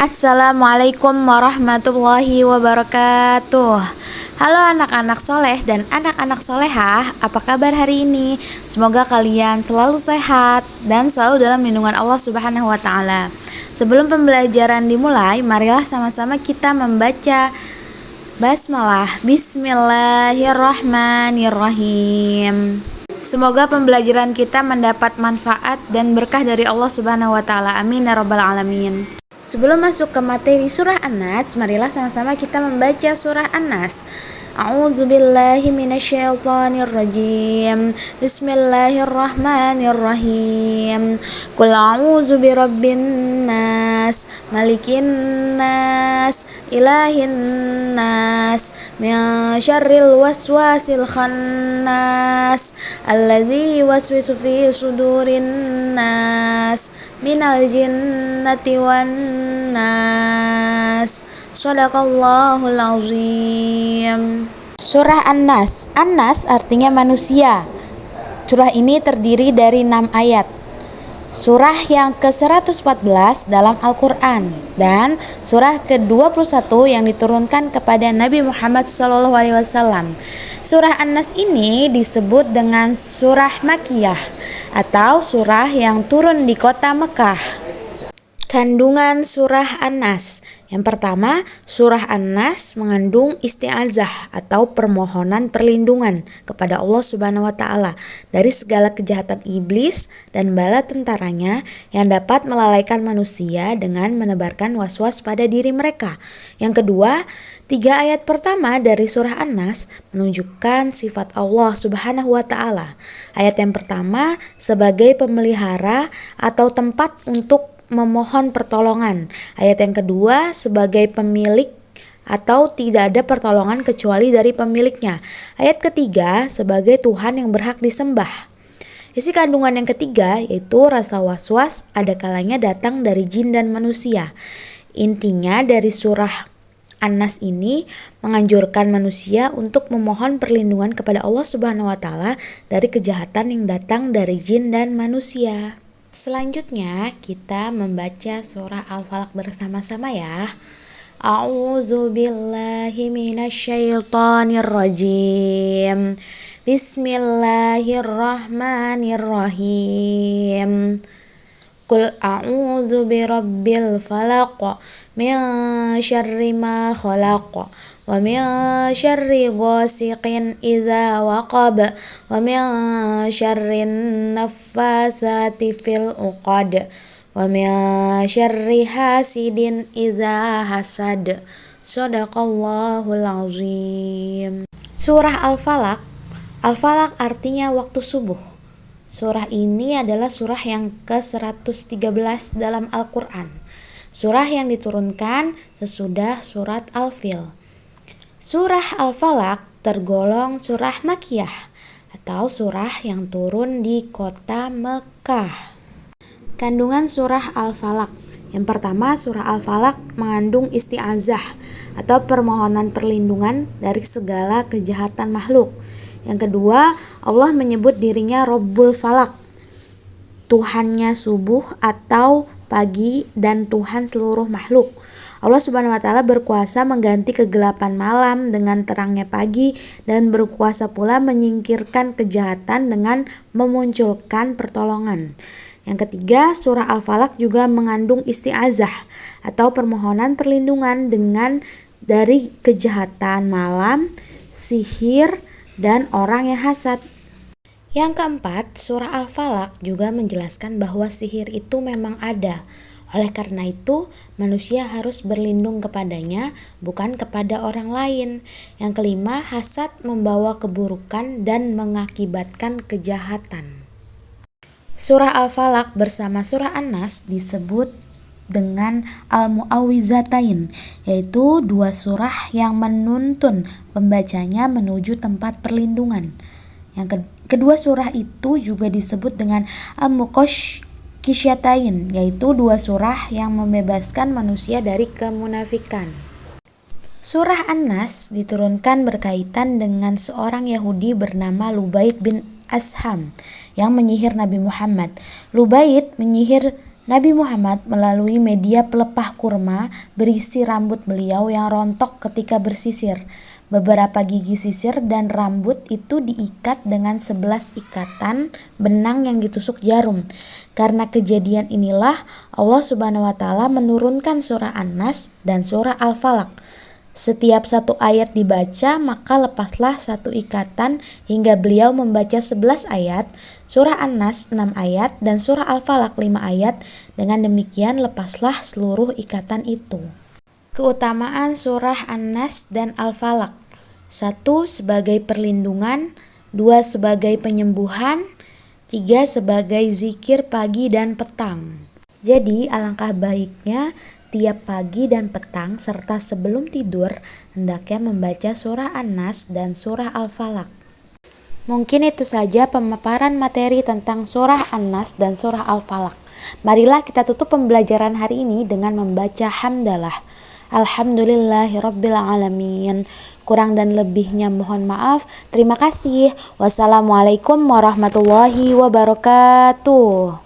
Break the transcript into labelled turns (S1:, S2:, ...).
S1: Assalamualaikum warahmatullahi wabarakatuh. Halo anak-anak soleh dan anak-anak solehah, apa kabar hari ini? Semoga kalian selalu sehat dan selalu dalam lindungan Allah Subhanahu wa Ta'ala. Sebelum pembelajaran dimulai, marilah sama-sama kita membaca basmalah. Bismillahirrahmanirrahim. Semoga pembelajaran kita mendapat manfaat dan berkah dari Allah Subhanahu wa Ta'ala. Amin ya rabbal alamin. Sebelum masuk ke materi surah An-Nas, marilah sama-sama kita membaca surah An-Nas. A'udzubillahi minasyaitonirrajim. Bismillahirrahmanirrahim. Qul a'udzu birabbin nas, malikin nas, ilahin nas, min syarril waswasil khannas, alladzi yuwaswisu fi sudurin nas, minal jinnati wan nas. Shadaqallahul azim. Surah An-Nas. An-Nas artinya manusia. Surah ini terdiri dari 6 ayat. Surah yang ke-114 dalam Al-Quran dan surah ke-21 yang diturunkan kepada Nabi Muhammad SAW. Surah An-Nas ini disebut dengan surah Makkiyah atau surah yang turun di kota Mekah. Kandungan surah An-Nas. Yang pertama, surah An-Nas mengandung isti'azah atau permohonan perlindungan kepada Allah Subhanahu wa Ta'ala dari segala kejahatan iblis dan bala tentaranya yang dapat melalaikan manusia dengan menebarkan was-was pada diri mereka. Yang kedua, 3 ayat pertama dari surah An-Nas menunjukkan sifat Allah Subhanahu wa Ta'ala. Ayat yang pertama sebagai pemelihara atau tempat untuk memohon pertolongan. Ayat yang kedua sebagai pemilik atau tidak ada pertolongan kecuali dari pemiliknya. Ayat ketiga sebagai Tuhan yang berhak disembah. Isi kandungan yang ketiga yaitu rasa was-was ada kalanya datang dari jin dan manusia. Intinya dari surah An-Nas ini menganjurkan manusia untuk memohon perlindungan kepada Allah Subhanahu wa Ta'ala dari kejahatan yang datang dari jin dan manusia. Selanjutnya kita membaca surah Al-Falaq bersama-sama ya. A'udzu billahi minasyaitonir rajim. Bismillahirrahmanirrahim. Qul a'udzu birabbil falaq min syarri ma khalaq wa min syarri ghasiqin idza waqab wa min syarrin naffasati fil uqad wa min syarri hasidin idza hasad. Shadaqallahul azim. Surah Al-Falaq. Al-Falaq artinya waktu subuh. Surah ini adalah surah yang ke-113 dalam Al-Quran. Surah yang diturunkan sesudah surat Al-Fil. Surah Al-Falaq tergolong surah Makkiyah atau surah yang turun di kota Mekah. Kandungan surah Al-Falaq. Yang pertama, surah Al-Falaq mengandung isti'azah atau permohonan perlindungan dari segala kejahatan makhluk. Yang kedua, Allah menyebut dirinya Rabbul Falaq, Tuhannya subuh atau pagi dan Tuhan seluruh makhluk. Allah Subhanahu wa Ta'ala berkuasa mengganti kegelapan malam dengan terangnya pagi dan berkuasa pula menyingkirkan kejahatan dengan memunculkan pertolongan. Yang ketiga, surah Al-Falaq juga mengandung isti'azah atau permohonan perlindungan dari kejahatan malam, sihir, dan orang yang hasad. Yang keempat, surah Al-Falaq juga menjelaskan bahwa sihir itu memang ada. Oleh karena itu, manusia harus berlindung kepadanya, bukan kepada orang lain. Yang kelima, hasad membawa keburukan dan mengakibatkan kejahatan. Surah Al-Falaq bersama surah An-Nas disebut dengan Al-Mu'awwizatain, yaitu 2 surah yang menuntun pembacanya menuju tempat perlindungan. Yang kedua surah itu juga disebut dengan Al-Muqashqisyatain, yaitu 2 surah yang membebaskan manusia dari kemunafikan. Surah An-Nas diturunkan berkaitan dengan seorang Yahudi bernama Lubaid bin Asham yang menyihir Nabi Muhammad. Lubaid menyihir Nabi Muhammad melalui media pelepah kurma berisi rambut beliau yang rontok ketika bersisir. Beberapa gigi sisir dan rambut itu diikat dengan 11 ikatan benang yang ditusuk jarum. Karena kejadian inilah Allah Subhanahu wa taala menurunkan surah An-Nas dan surah Al-Falaq. Setiap satu ayat dibaca, maka lepaslah satu ikatan hingga beliau membaca 11 ayat, surah An-Nas 6 ayat, dan surah Al-Falaq 5 ayat. Dengan demikian lepaslah seluruh ikatan itu. Keutamaan surah An-Nas dan Al-Falaq: 1. Sebagai perlindungan, 2. Sebagai penyembuhan, 3. Sebagai zikir pagi dan petang. Jadi alangkah baiknya tiap pagi dan petang serta sebelum tidur hendaknya membaca surah An-Nas dan surah Al-Falaq. Mungkin itu saja pemaparan materi tentang surah An-Nas dan surah Al-Falaq. Marilah kita tutup pembelajaran hari ini dengan membaca hamdalah. Alhamdulillahirabbil alamin. Kurang dan lebihnya mohon maaf. Terima kasih. Wassalamualaikum warahmatullahi wabarakatuh.